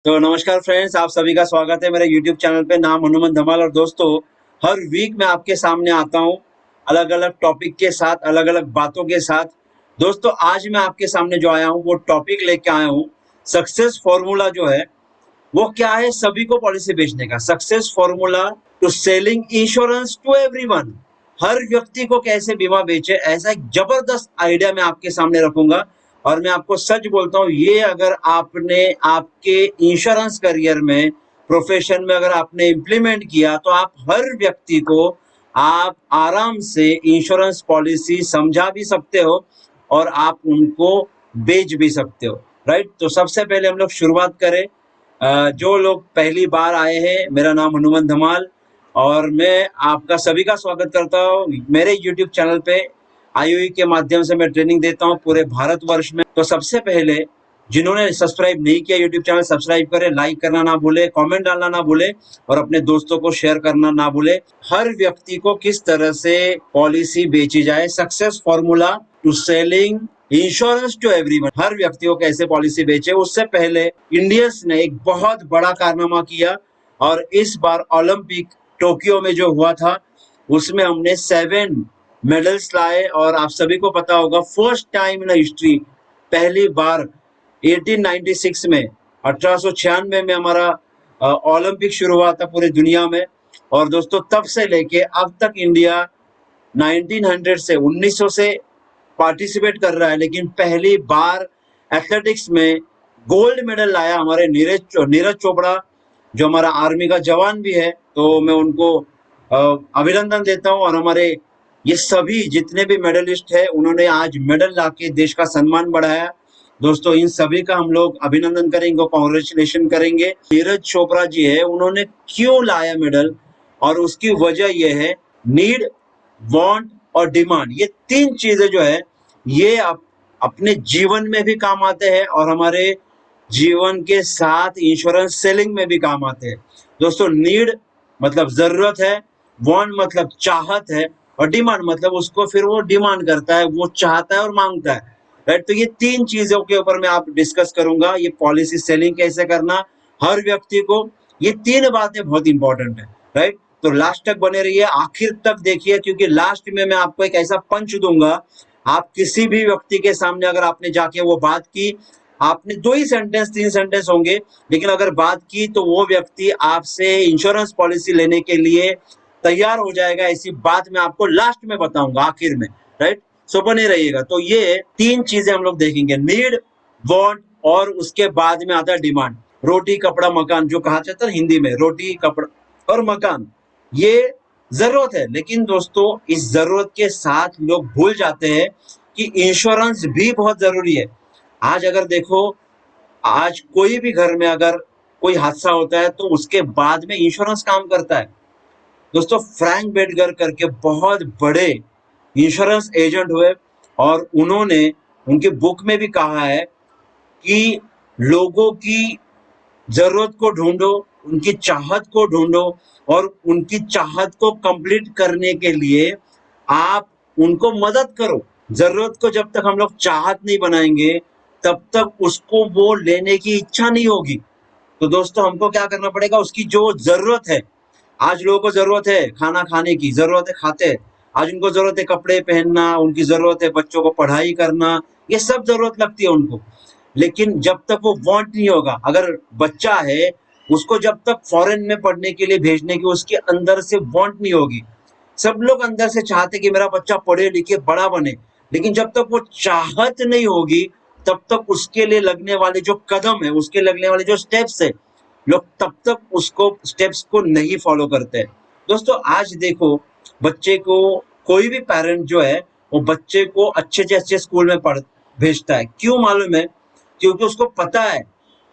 तो नमस्कार फ्रेंड्स, आप सभी का स्वागत है मेरे यूट्यूब चैनल पे। नाम हनुमान धमाल। और दोस्तों, हर वीक मैं आपके सामने आता हूँ अलग अलग टॉपिक के साथ, अलग अलग बातों के साथ। दोस्तों, आज मैं आपके सामने जो आया हूँ वो टॉपिक लेके आया हूँ। सक्सेस फॉर्मूला जो है वो क्या है, सभी को पॉलिसी बेचने का success formula to selling insurance to everyone. हर व्यक्ति को कैसे बीमा बेचे, ऐसा एक जबरदस्त आइडिया मैं आपके सामने रखूंगा। और मैं आपको सच बोलता हूँ, ये अगर आपने आपके इंश्योरेंस करियर में, प्रोफेशन में अगर आपने इम्प्लीमेंट किया तो आप हर व्यक्ति को आप आराम से इंश्योरेंस पॉलिसी समझा भी सकते हो और आप उनको बेच भी सकते हो। राइट। तो सबसे पहले हम लोग शुरुआत करें। जो लोग पहली बार आए हैं, मेरा नाम हनुमान धमाल और मैं आपका सभी का स्वागत करता हूँ मेरे YouTube चैनल पे। आईओई के माध्यम से मैं ट्रेनिंग देता हूँ पूरे भारतवर्ष में। तो सबसे पहले जिन्होंने सब्सक्राइब नहीं किया यूट्यूब चैनल, सब्सक्राइब करें, लाइक करना ना भूले, कमेंट डालना ना भूले और अपने दोस्तों को शेयर करना ना भूले। हर व्यक्ति को किस तरह से पॉलिसी बेची जाए, success formula to selling insurance to everyone. हर व्यक्ति को कैसे पॉलिसी बेचे। उससे पहले इंडियंस ने एक बहुत बड़ा कारनामा किया और इस बार ओलंपिक टोक्यो में जो हुआ था उसमें हमने 7 मेडल्स लाए। और आप सभी को पता होगा, फर्स्ट टाइम इन हिस्ट्री, पहली बार 1896 में, 1896 में हमारा ओलंपिक शुरू हुआ था पूरी दुनिया में। और दोस्तों, तब से लेके अब तक इंडिया 1900 से 1900 से पार्टिसिपेट कर रहा है, लेकिन पहली बार एथलेटिक्स में गोल्ड मेडल लाया हमारे नीरज चोपड़ा, जो हमारा आर्मी का जवान भी है। तो मैं उनको अभिनंदन देता हूं। और हमारे ये सभी जितने भी मेडलिस्ट हैं, उन्होंने आज मेडल लाके देश का सम्मान बढ़ाया। दोस्तों, इन सभी का हम लोग अभिनंदन करेंगे, कॉन्ग्रेचुलेशन करेंगे। नीरज चोपड़ा जी है, उन्होंने क्यों लाया मेडल, और उसकी वजह यह है, नीड, वांट और डिमांड, ये 3 चीजें जो है ये अपने जीवन में भी काम आते हैं और हमारे जीवन के साथ इंश्योरेंस सेलिंग में भी काम आते हैं। दोस्तों, नीड मतलब जरूरत है, वांट मतलब चाहत है और डिमांड मतलब उसको फिर वो डिमांड करता है, वो चाहता है और मांगता है। राइट। तो ये 3 चीजों के ऊपर मैं आप डिस्कस करूंगा। ये पॉलिसी सेलिंग कैसे करना हर व्यक्ति को, ये 3 बातें बहुत इंपॉर्टेंट है। राइट। तो लास्ट तक बने रहिए, आखिर तक देखिए, क्योंकि लास्ट में मैं आपको एक ऐसा पंच दूंगा। आप किसी भी व्यक्ति के सामने अगर आपने जाके वो बात की, आपने 2 ही सेंटेंस 3 सेंटेंस होंगे, लेकिन अगर बात की तो वो व्यक्ति आपसे इंश्योरेंस पॉलिसी लेने के लिए तैयार हो जाएगा। ऐसी बात मैं आपको लास्ट में बताऊंगा, आखिर में। राइट। सो बने रहिएगा। तो ये 3 चीजें हम लोग देखेंगे, नीड, वांट और उसके बाद में आता है डिमांड। रोटी कपड़ा मकान जो कहा जाता है हिंदी में, रोटी कपड़ा और मकान, ये जरूरत है। लेकिन दोस्तों, इस जरूरत के साथ लोग भूल जाते हैं कि इंश्योरेंस भी बहुत जरूरी है। आज अगर देखो, आज कोई भी घर में अगर कोई हादसा होता है तो उसके बाद में इंश्योरेंस काम करता है। दोस्तों, फ्रैंक बेडगर करके बहुत बड़े इंश्योरेंस एजेंट हुए और उन्होंने उनकी बुक में भी कहा है कि लोगों की जरूरत को ढूंढो, उनकी चाहत को ढूंढो और उनकी चाहत को कंप्लीट करने के लिए आप उनको मदद करो। जरूरत को जब तक हम लोग चाहत नहीं बनाएंगे, तब तक उसको वो लेने की इच्छा नहीं होगी। तो दोस्तों, हमको क्या करना पड़ेगा, उसकी जो जरूरत है, आज लोगों को जरूरत है खाना खाने की, जरूरत है खाते हैं, आज उनको जरूरत है कपड़े पहनना, उनकी जरूरत है बच्चों को पढ़ाई करना, ये सब जरूरत लगती है उनको। लेकिन जब तक वो वांट नहीं होगा, अगर बच्चा है उसको जब तक फॉरेन में पढ़ने के लिए भेजने की उसके अंदर से वांट नहीं होगी। सब लोग अंदर से चाहते कि मेरा बच्चा पढ़े लिखे बड़ा बने, लेकिन जब तक वो चाहत नहीं होगी तब तक उसके लिए लगने वाले जो कदम है, उसके लगने वाले जो स्टेप्स है, लोग तब तक उसको स्टेप्स को नहीं फॉलो करते हैं। दोस्तों, आज देखो, बच्चे को कोई भी पेरेंट जो है वो बच्चे को अच्छे से अच्छे स्कूल में पढ़ भेजता है। क्यों मालूम है? क्योंकि उसको पता है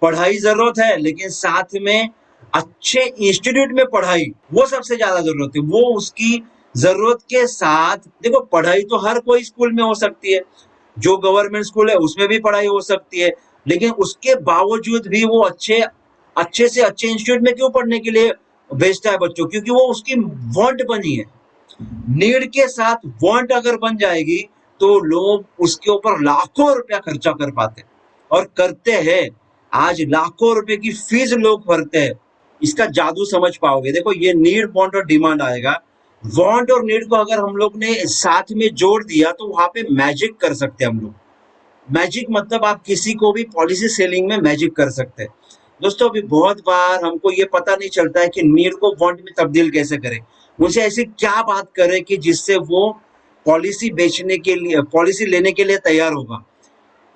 पढ़ाई जरूरत है, लेकिन साथ में अच्छे इंस्टीट्यूट में पढ़ाई वो सबसे ज्यादा जरूरत है। वो उसकी जरूरत के साथ, देखो, पढ़ाई तो हर कोई स्कूल में हो सकती है, जो गवर्नमेंट स्कूल है उसमें भी पढ़ाई हो सकती है, लेकिन उसके बावजूद भी वो अच्छे अच्छे से अच्छे इंस्टीट्यूट में क्यों पढ़ने के लिए भेजता है बच्चों? क्योंकि वो उसकी वांट बनी है। नीड के साथ वांट अगर बन जाएगी तो लोग उसके ऊपर लाखों रुपया खर्चा कर पाते और करते हैं। आज लाखों रुपए की फीस लोग भरते हैं। इसका जादू समझ पाओगे। देखो ये नीड, वांट और डिमांड आएगा। वांट और नीड को अगर हम लोग ने साथ में जोड़ दिया तो वहां पे मैजिक कर सकते हैं हम लोग। मैजिक मतलब आप किसी को भी पॉलिसी सेलिंग में मैजिक कर सकते हैं। दोस्तों अभी बहुत बार हमको ये पता नहीं चलता है कि नीड को वांट में तब्दील कैसे करें। मुझे ऐसी क्या बात करें कि जिससे वो पॉलिसी बेचने के लिए, पॉलिसी लेने के लिए तैयार होगा।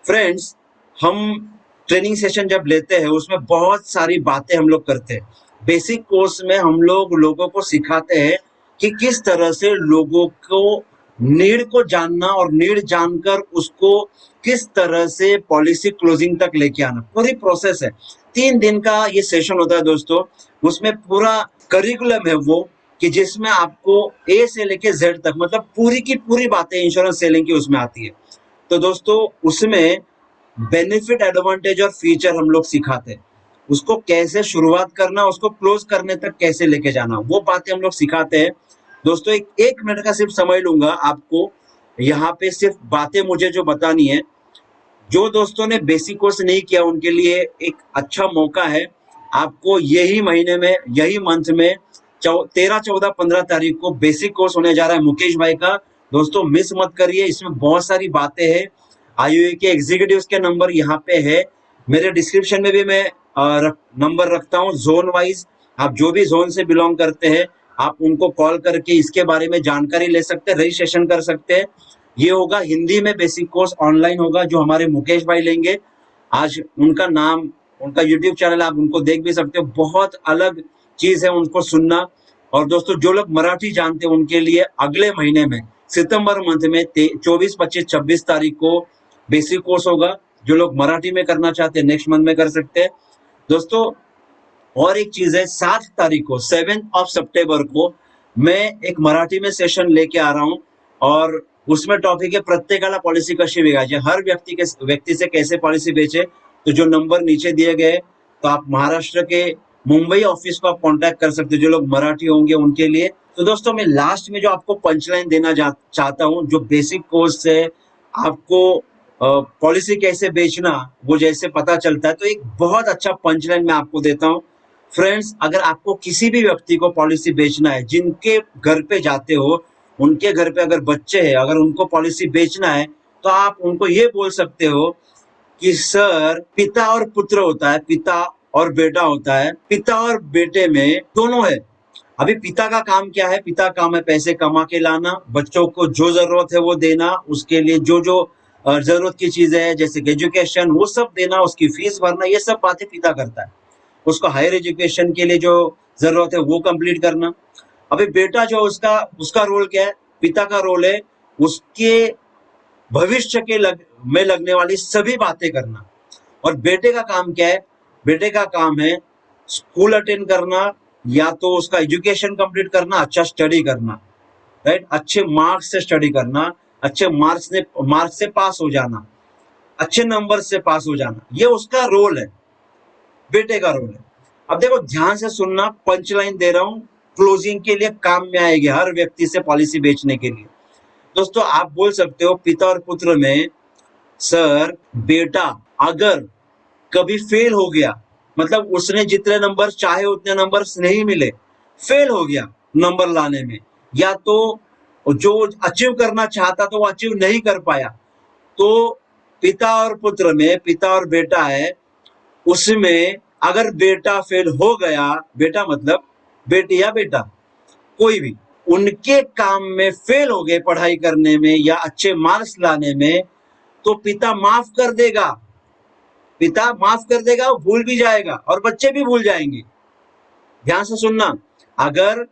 फ्रेंड्स, हम ट्रेनिंग सेशन जब लेते हैं उसमें बहुत सारी बातें हम लोग करते हैं। बेसिक कोर्स में हम लोग लोगों को सिखाते हैं कि किस तरह से लोगों को नीड को जानना और नीड जानकर उसको किस तरह से पॉलिसी क्लोजिंग तक लेके आना। पूरी प्रोसेस है। 3 दिन का ये सेशन होता है दोस्तों। उसमें पूरा करिकुलम है वो कि जिसमें आपको ए से लेके जेड तक मतलब पूरी की पूरी बातें इंश्योरेंस सेलिंग की उसमें आती है। तो दोस्तों उसमें बेनिफिट, एडवांटेज और फीचर हम लोग सिखाते हैं। उसको कैसे शुरुआत करना, उसको क्लोज करने तक कैसे लेके जाना, वो बातें हम लोग सिखाते हैं। दोस्तों एक मिनट का सिर्फ समय लूंगा आपको यहाँ पे, सिर्फ बातें मुझे जो बतानी है। जो दोस्तों ने बेसिक कोर्स नहीं किया उनके लिए एक अच्छा मौका है। आपको यही महीने में, यही मंथ में 13, 14, 15 तारीख को बेसिक कोर्स होने जा रहा है मुकेश भाई का। दोस्तों मिस मत करिए, इसमें बहुत सारी बातें हैं। आईयूए के एग्जीक्यूटिव्स के नंबर यहाँ पे है। मेरे डिस्क्रिप्शन में भी मैं नंबर रखता हूँ जोन वाइज। आप जो भी जोन से बिलोंग करते हैं आप उनको कॉल करके इसके बारे में जानकारी ले सकते हैं, रजिस्ट्रेशन कर सकते हैं। ये होगा हिंदी में, बेसिक कोर्स ऑनलाइन होगा जो हमारे मुकेश भाई लेंगे। आज उनका नाम, उनका यूट्यूब चैनल आप उनको देख भी सकते हो। बहुत अलग चीज है उनको सुनना। और दोस्तों जो लोग मराठी जानते हैं उनके लिए अगले महीने में सितंबर मंथ में 24, 25, 26 तारीख को बेसिक कोर्स होगा। जो लोग मराठी में करना चाहते हैं नेक्स्ट मंथ में कर सकते हैं। दोस्तों और एक चीज है, 7 तारीख को 7 सितंबर को मैं एक मराठी में सेशन लेके आ रहा हूँ और उसमें टॉपिक है प्रत्येकाला पॉलिसी कशी विकायची। हर व्यक्ति से कैसे पॉलिसी बेचे। तो जो नंबर नीचे दिए गए तो आप महाराष्ट्र के मुंबई ऑफिस को आप कांटेक्ट कर सकते हो जो लोग मराठी होंगे उनके लिए। तो दोस्तों मैं लास्ट में जो आपको पंचलाइन देना चाहता हूँ, जो बेसिक कोर्स है आपको पॉलिसी कैसे बेचना वो जैसे पता चलता है, तो एक बहुत अच्छा पंचलाइन मैं आपको देता हूँ। फ्रेंड्स, अगर आपको किसी भी व्यक्ति को पॉलिसी बेचना है, जिनके घर पे जाते हो उनके घर पे अगर बच्चे हैं, अगर उनको पॉलिसी बेचना है तो आप उनको ये बोल सकते हो कि सर पिता और पुत्र होता है, पिता और बेटा होता है। पिता और बेटे में दोनों है। अभी पिता का काम क्या है? पिता का काम है पैसे कमा के लाना, बच्चों को जो जरूरत है वो देना, उसके लिए जो जो जरूरत की चीजें है जैसे एजुकेशन वो सब देना, उसकी फीस भरना, ये सब बातें पिता करता है। उसको हायर एजुकेशन के लिए जो जरूरत है वो कंप्लीट करना। अभी बेटा जो उसका रोल क्या है? पिता का रोल है उसके भविष्य के में लगने वाली सभी बातें करना। और बेटे का काम क्या है? बेटे का काम है स्कूल अटेंड करना, या तो उसका एजुकेशन कंप्लीट करना, अच्छा स्टडी करना, राइट, अच्छे मार्क्स से स्टडी करना, अच्छे मार्क्स से पास हो जाना, अच्छे नंबर से पास हो जाना, ये उसका रोल है, बेटे का रोल है। अब देखो ध्यान से सुनना, पंचलाइन दे रहा हूं, क्लोजिंग के लिए काम में आएगी हर व्यक्ति से पॉलिसी बेचने के लिए। दोस्तों आप बोल सकते हो पिता और पुत्र में सर बेटा अगर कभी फेल हो गया, मतलब उसने जितने नंबर चाहे उतने नंबर नहीं मिले, फेल हो गया नंबर लाने में, या तो जो अचीव करना चाहता तो वो अचीव नहीं कर पाया, तो पिता और पुत्र में, पिता और बेटा है, उसमें अगर बेटा फेल हो गया, बेटा मतलब बेटी या बेटा कोई भी, उनके काम में फेल हो गए पढ़ाई करने में या अच्छे मार्क्स लाने में, तो पिता माफ कर देगा। पिता माफ कर देगा, वो भूल भी जाएगा और बच्चे भी भूल जाएंगे। ध्यान से सुनना, अगर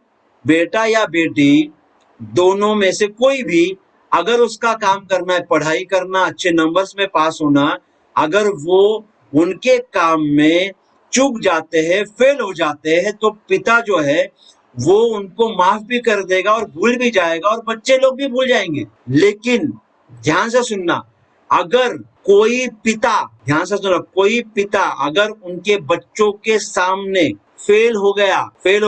बेटा या बेटी दोनों में से कोई भी अगर उसका काम करना है पढ़ाई करना, अच्छे नंबर्स में पास होना, अगर वो उनके काम में चूक जाते हैं, फेल हो जाते हैं, तो पिता जो है वो उनको माफ भी कर देगा और भूल भी जाएगा और बच्चे लोग भी भूल जाएंगे। लेकिन ध्यान से सुनना, अगर कोई पिता, ध्यान से सुनना, कोई पिता अगर उनके बच्चों के सामने फेल हो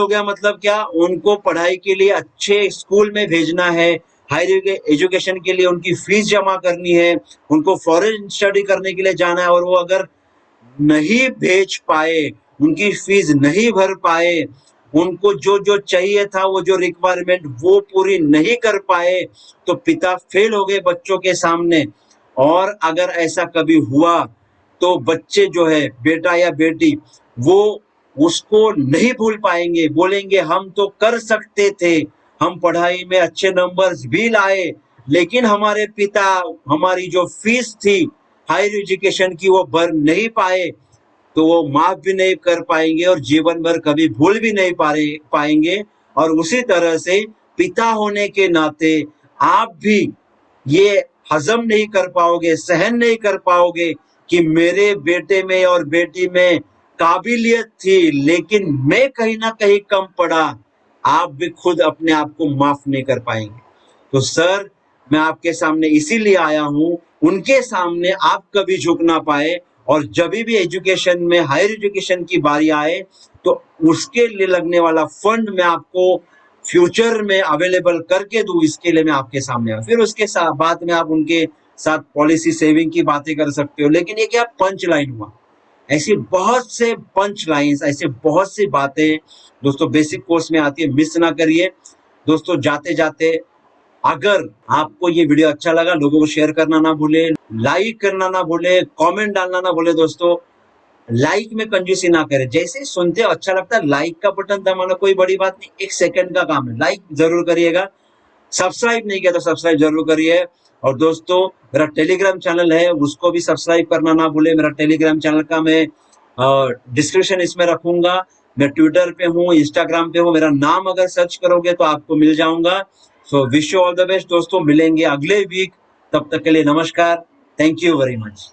गया मतलब क्या? उनको पढ़ाई के लिए अच्छे स्कूल में भेजना है, हायर एजुकेशन के लिए उनकी फीस जमा करनी है, उनको फॉरेन स्टडी करने के लिए जाना है, और वो अगर नहीं भेज पाए, उनकी फीस नहीं भर पाए, उनको जो जो चाहिए था, वो जो रिक्वायरमेंट वो पूरी नहीं कर पाए, तो पिता फेल हो गए बच्चों के सामने। और अगर ऐसा कभी हुआ तो बच्चे जो है, बेटा या बेटी, वो उसको नहीं भूल पाएंगे, बोलेंगे हम तो कर सकते थे, हम पढ़ाई में अच्छे नंबर्स भी लाए, लेकिन हमारे पिता हमारी जो फीस थी हायर एजुकेशन की वो भर नहीं पाए, तो वो माफ भी नहीं कर पाएंगे और जीवन भर कभी भूल भी नहीं पाएंगे। और उसी तरह से पिता होने के नाते आप भी ये हजम नहीं कर पाओगे, सहन नहीं कर पाओगे कि मेरे बेटे में और बेटी में काबिलियत थी, लेकिन मैं कहीं ना कहीं कम पड़ा। आप भी खुद अपने आप को माफ नहीं कर पाएंगे। तो सर, मैं आपके सामने इसीलिए आया हूं, उनके सामने आप कभी झुक ना पाए, और जब भी एजुकेशन में, हायर एजुकेशन की बारी आए, तो उसके लिए लगने वाला फंड मैं आपको फ्यूचर में अवेलेबल करके दूं, इसके लिए मैं आपके सामने आया। फिर उसके बाद में आप उनके साथ पॉलिसी सेविंग की बातें कर सकते हो, लेकिन ये क्या पंच लाइन हुआ। ऐसी बहुत से पंच लाइन्स, ऐसे बहुत सी बातें दोस्तों बेसिक कोर्स में आती है, मिस ना करिए। दोस्तों जाते जाते, अगर आपको ये वीडियो अच्छा लगा, लोगों को शेयर करना ना भूले, लाइक करना ना भूले, कमेंट डालना ना भूले। दोस्तों लाइक में कंजूसी ना करें, जैसे सुनते हो अच्छा लगता है लाइक का बटन दबाना कोई बड़ी बात नहीं, 1 सेकंड का काम है, लाइक जरूर करिएगा। सब्सक्राइब नहीं किया तो सब्सक्राइब जरूर करिए। और दोस्तों मेरा टेलीग्राम चैनल है, उसको भी सब्सक्राइब करना ना भूले। मेरा टेलीग्राम चैनल का मैं डिस्क्रिप्शन इसमें रखूंगा। मैं ट्विटर पे हूँ, इंस्टाग्राम पे हूँ, मेरा नाम अगर सर्च करोगे तो आपको मिल जाऊंगा। So wish you all the best दोस्तों, मिलेंगे अगले वीक, तब तक के लिए नमस्कार, थैंक यू वेरी मच।